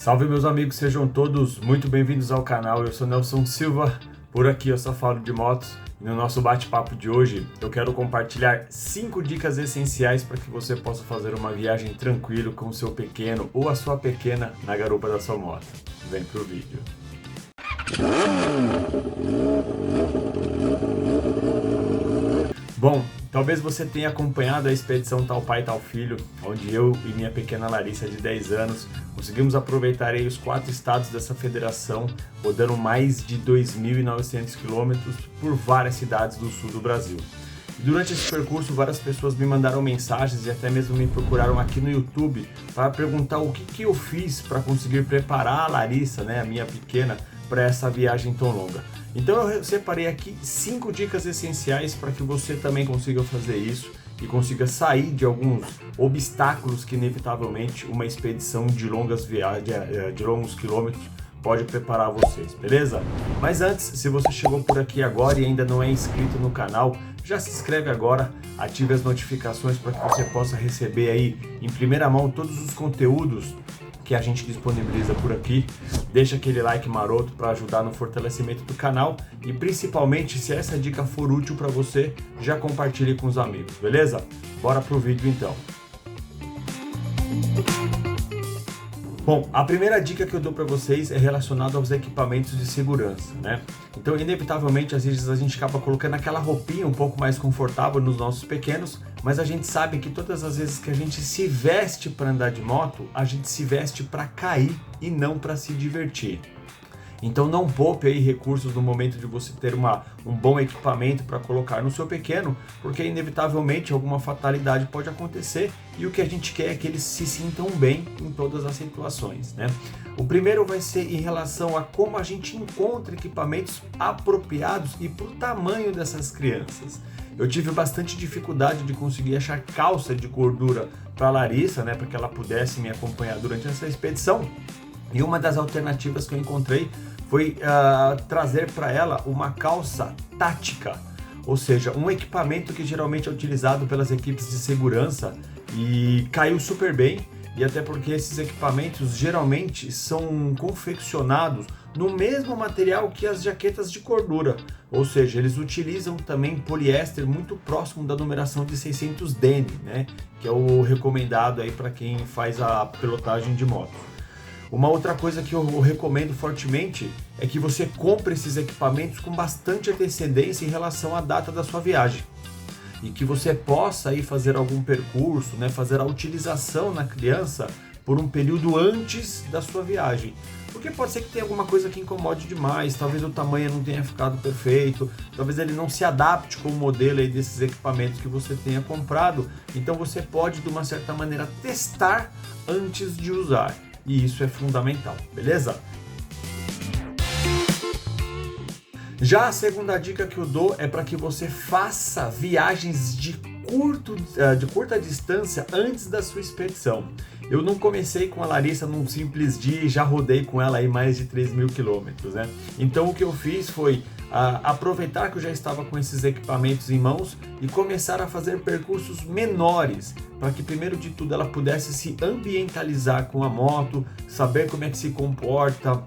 Salve meus amigos, sejam todos muito bem-vindos ao canal. Eu sou Nelson Silva, por aqui eu só falo de motos. E no nosso bate-papo de hoje eu quero compartilhar 5 dicas essenciais para que você possa fazer uma viagem tranquilo com o seu pequeno ou a sua pequena na garupa da sua moto. Vem pro vídeo. Bom, talvez você tenha acompanhado a expedição Tal Pai Tal Filho, onde eu e minha pequena Larissa de 10 anos conseguimos aproveitar aí os 4 estados dessa federação, rodando mais de 2.900 quilômetros por várias cidades do sul do Brasil. E durante esse percurso, várias pessoas me mandaram mensagens e até mesmo me procuraram aqui no YouTube para perguntar o que eu fiz para conseguir preparar a Larissa, né, a minha pequena, para essa viagem tão longa. Então eu separei aqui 5 dicas essenciais para que você também consiga fazer isso e consiga sair de alguns obstáculos que inevitavelmente uma expedição de longas viagens, de longos quilômetros pode preparar vocês, beleza? Mas antes, se você chegou por aqui agora e ainda não é inscrito no canal, já se inscreve agora, ative as notificações para que você possa receber aí em primeira mão todos os conteúdos que a gente disponibiliza por aqui. Deixa aquele like maroto para ajudar no fortalecimento do canal e principalmente, se essa dica for útil para você, já compartilhe com os amigos, beleza? Bora pro vídeo então. Bom, a primeira dica que eu dou para vocês é relacionada aos equipamentos de segurança, né? Então, inevitavelmente, às vezes a gente acaba colocando aquela roupinha um pouco mais confortável nos nossos pequenos, mas a gente sabe que todas as vezes que a gente se veste para andar de moto, a gente se veste para cair e não para se divertir. Então não poupe aí recursos no momento de você ter um bom equipamento para colocar no seu pequeno, porque inevitavelmente alguma fatalidade pode acontecer e o que a gente quer é que eles se sintam bem em todas as situações, né? O primeiro vai ser em relação a como a gente encontra equipamentos apropriados e para o tamanho dessas crianças. Eu tive bastante dificuldade de conseguir achar calça de gordura para a Larissa, né, para que ela pudesse me acompanhar durante essa expedição. E uma das alternativas que eu encontrei foi trazer para ela uma calça tática, ou seja, um equipamento que geralmente é utilizado pelas equipes de segurança e caiu super bem, e até porque esses equipamentos geralmente são confeccionados no mesmo material que as jaquetas de gordura, ou seja, eles utilizam também poliéster muito próximo da numeração de 600 denims, né, que é o recomendado aí para quem faz a pilotagem de moto. Uma outra coisa que eu recomendo fortemente é que você compre esses equipamentos com bastante antecedência em relação à data da sua viagem e que você possa aí fazer algum percurso, né, fazer a utilização na criança por um período antes da sua viagem. Porque pode ser que tenha alguma coisa que incomode demais, talvez o tamanho não tenha ficado perfeito, talvez ele não se adapte com o modelo aí desses equipamentos que você tenha comprado. Então você pode, de uma certa maneira, testar antes de usar. E isso é fundamental, beleza? Já a segunda dica que eu dou é para que você faça viagens de curta distância antes da sua expedição. Eu não comecei com a Larissa num simples dia e já rodei com ela aí mais de 3.000 quilômetros, né? Então o que eu fiz foi aproveitar que eu já estava com esses equipamentos em mãos e começar a fazer percursos menores, para que primeiro de tudo ela pudesse se ambientalizar com a moto, saber como é que se comporta,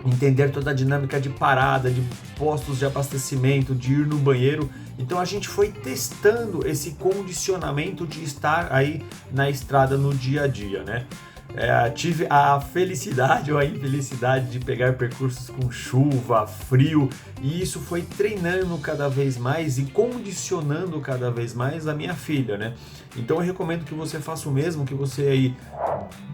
entender toda a dinâmica de parada, de postos de abastecimento, de ir no banheiro. Então a gente foi testando esse condicionamento de estar aí na estrada no dia a dia, né? Tive a felicidade ou a infelicidade de pegar percursos com chuva, frio, e isso foi treinando cada vez mais e condicionando cada vez mais a minha filha, né? Então eu recomendo que você faça o mesmo, que você aí,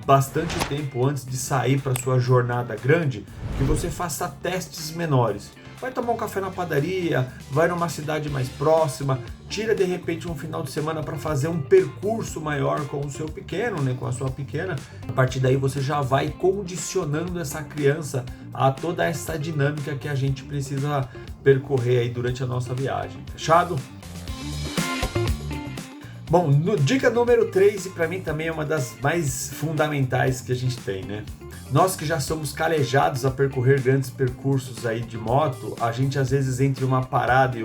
bastante tempo antes de sair para sua jornada grande, que você faça testes menores. Vai tomar um café na padaria, vai numa cidade mais próxima, tira de repente um final de semana para fazer um percurso maior com o seu pequeno, né, com a sua pequena. A partir daí você já vai condicionando essa criança a toda essa dinâmica que a gente precisa percorrer aí durante a nossa viagem. Fechado? Bom, dica número 3, e para mim também é uma das mais fundamentais que a gente tem, né? Nós que já somos calejados a percorrer grandes percursos aí de moto, a gente às vezes entre uma parada e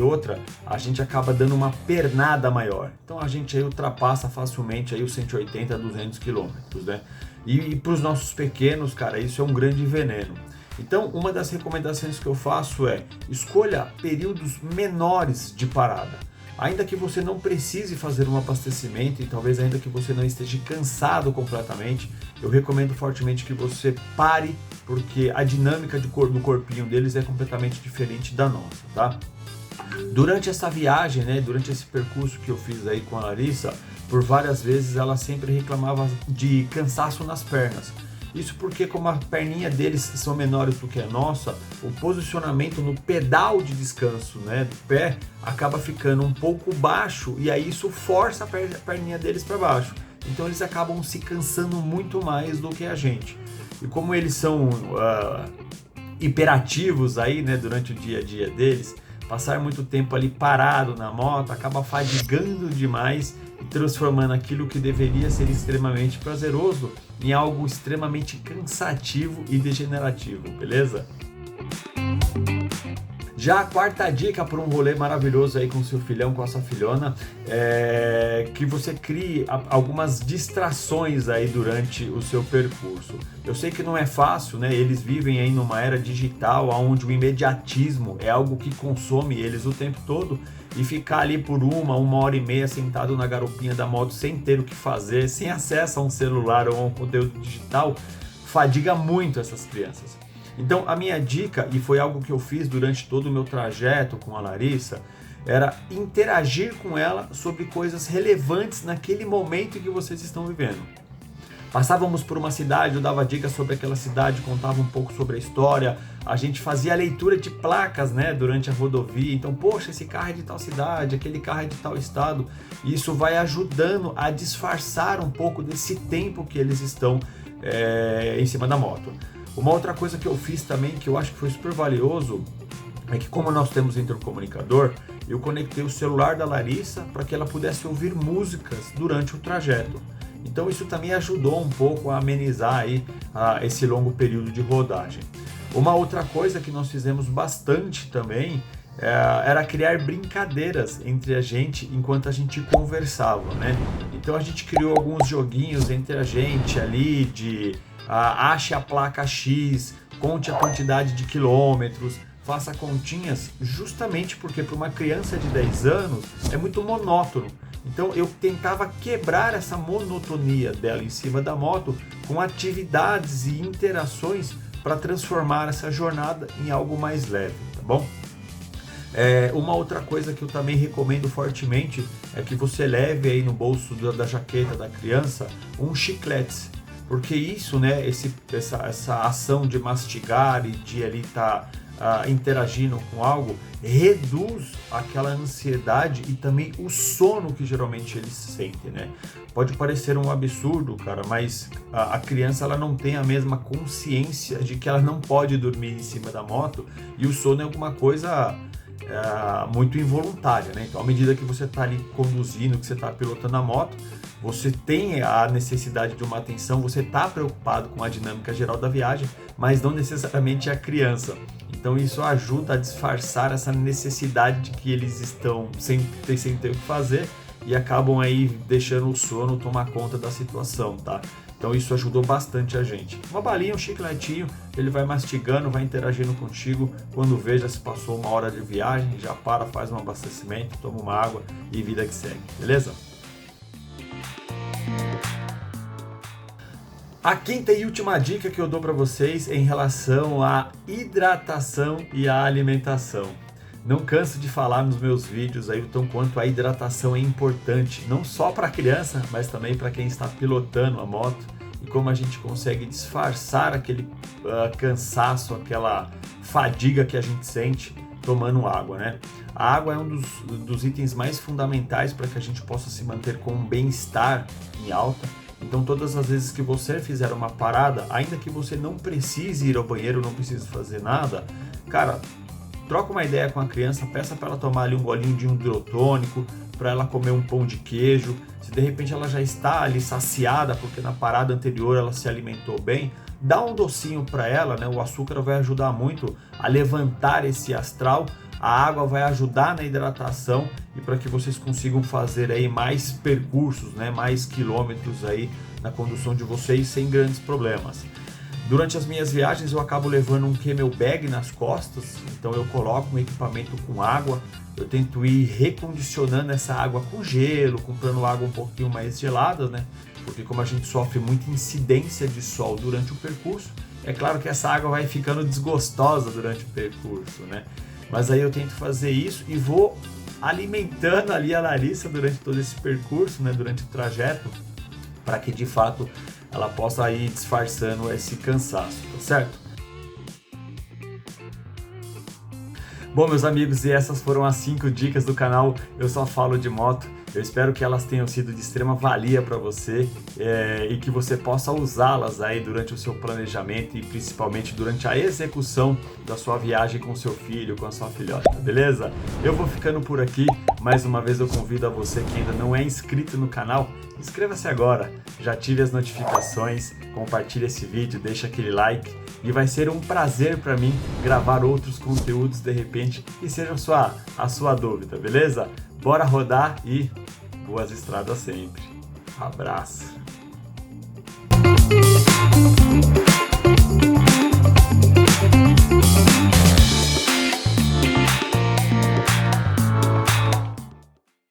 outra, a gente acaba dando uma pernada maior. Então a gente aí ultrapassa facilmente aí os 180 a 200 quilômetros, né? E para os nossos pequenos, cara, isso é um grande veneno. Então, uma das recomendações que eu faço é: escolha períodos menores de parada. Ainda que você não precise fazer um abastecimento e talvez ainda que você não esteja cansado completamente, eu recomendo fortemente que você pare, porque a dinâmica do corpinho deles é completamente diferente da nossa, tá? Durante essa viagem, né, durante esse percurso que eu fiz aí com a Larissa, por várias vezes ela sempre reclamava de cansaço nas pernas. Isso porque, como a perninha deles são menores do que a nossa, o posicionamento no pedal de descanso, né, do pé acaba ficando um pouco baixo e aí isso força a perninha deles para baixo. Então eles acabam se cansando muito mais do que a gente. E como eles são hiperativos aí, né, durante o dia a dia deles, passar muito tempo ali parado na moto acaba fadigando demais e transformando aquilo que deveria ser extremamente prazeroso em algo extremamente cansativo e degenerativo, beleza? Já a quarta dica para um rolê maravilhoso aí com seu filhão, com a sua filhona, é que você crie algumas distrações aí durante o seu percurso. Eu sei que não é fácil, né? Eles vivem aí numa era digital onde o imediatismo é algo que consome eles o tempo todo, e ficar ali por uma hora e meia sentado na garupa da moto sem ter o que fazer, sem acesso a um celular ou a um conteúdo digital, fadiga muito essas crianças. Então a minha dica, e foi algo que eu fiz durante todo o meu trajeto com a Larissa, era interagir com ela sobre coisas relevantes naquele momento em que vocês estão vivendo. Passávamos por uma cidade, eu dava dicas sobre aquela cidade, contava um pouco sobre a história, a gente fazia a leitura de placas, né, durante a rodovia. Então, poxa, esse carro é de tal cidade, aquele carro é de tal estado. E isso vai ajudando a disfarçar um pouco desse tempo que eles estão em cima da moto. Uma outra coisa que eu fiz também, que eu acho que foi super valioso, é que como nós temos intercomunicador, eu conectei o celular da Larissa para que ela pudesse ouvir músicas durante o trajeto. Então isso também ajudou um pouco a amenizar aí esse longo período de rodagem. Uma outra coisa que nós fizemos bastante também era criar brincadeiras entre a gente enquanto a gente conversava, né? Então a gente criou alguns joguinhos entre a gente ali de ache a placa X, conte a quantidade de quilômetros, faça continhas, justamente porque para uma criança de 10 anos é muito monótono. Então eu tentava quebrar essa monotonia dela em cima da moto com atividades e interações para transformar essa jornada em algo mais leve, tá bom? Uma outra coisa que eu também recomendo fortemente é que você leve aí no bolso da jaqueta da criança um chiclete, porque isso, né, essa ação de mastigar e de ali estar interagindo com algo reduz aquela ansiedade e também o sono que geralmente eles sentem, né? Pode parecer um absurdo, cara, mas a criança ela não tem a mesma consciência de que ela não pode dormir em cima da moto, e o sono é alguma coisa muito involuntária, né? Então, à medida que você está ali conduzindo, que você está pilotando a moto, você tem a necessidade de uma atenção, você está preocupado com a dinâmica geral da viagem, mas não necessariamente a criança. Então isso ajuda a disfarçar essa necessidade de que eles estão sem ter o que fazer e acabam aí deixando o sono tomar conta da situação, tá? Então isso ajudou bastante a gente. Uma balinha, um chicletinho, ele vai mastigando, vai interagindo contigo. Quando vê, já se passou uma hora de viagem, já para, faz um abastecimento, toma uma água e vida que segue, beleza? A quinta e última dica que eu dou para vocês é em relação à hidratação e à alimentação. Não canso de falar nos meus vídeos aí o tanto quanto a hidratação é importante, não só para a criança, mas também para quem está pilotando a moto, e como a gente consegue disfarçar aquele cansaço, aquela fadiga que a gente sente tomando água, né? A água é um dos itens mais fundamentais para que a gente possa se manter com um bem-estar em alta. Então todas as vezes que você fizer uma parada, ainda que você não precise ir ao banheiro, não precise fazer nada, cara, troca uma ideia com a criança, peça para ela tomar ali um golinho de um hidrotônico, para ela comer um pão de queijo. Se de repente ela já está ali saciada, porque na parada anterior ela se alimentou bem, dá um docinho para ela, né? O açúcar vai ajudar muito a levantar esse astral. A água vai ajudar na hidratação e para que vocês consigam fazer aí mais percursos, né, mais quilômetros aí na condução de vocês sem grandes problemas. Durante as minhas viagens eu acabo levando um camel bag nas costas, então eu coloco um equipamento com água, eu tento ir recondicionando essa água com gelo, comprando água um pouquinho mais gelada, né? Porque como a gente sofre muita incidência de sol durante o percurso, é claro que essa água vai ficando desgostosa durante o percurso, né? Mas aí eu tento fazer isso e vou alimentando ali a Larissa durante todo esse percurso, né? Durante o trajeto, para que de fato ela possa ir disfarçando esse cansaço, tá certo? Bom, meus amigos, e essas foram as 5 dicas do canal Eu Só Falo de Moto. Eu espero que elas tenham sido de extrema valia para você e que você possa usá-las aí durante o seu planejamento e principalmente durante a execução da sua viagem com seu filho, com a sua filhota, beleza? Eu vou ficando por aqui. Mais uma vez eu convido a você que ainda não é inscrito no canal, inscreva-se agora, já ative as notificações, compartilhe esse vídeo, deixa aquele like e vai ser um prazer para mim gravar outros conteúdos de repente que sejam a sua dúvida, beleza? Bora rodar e boas estradas sempre. Abraço!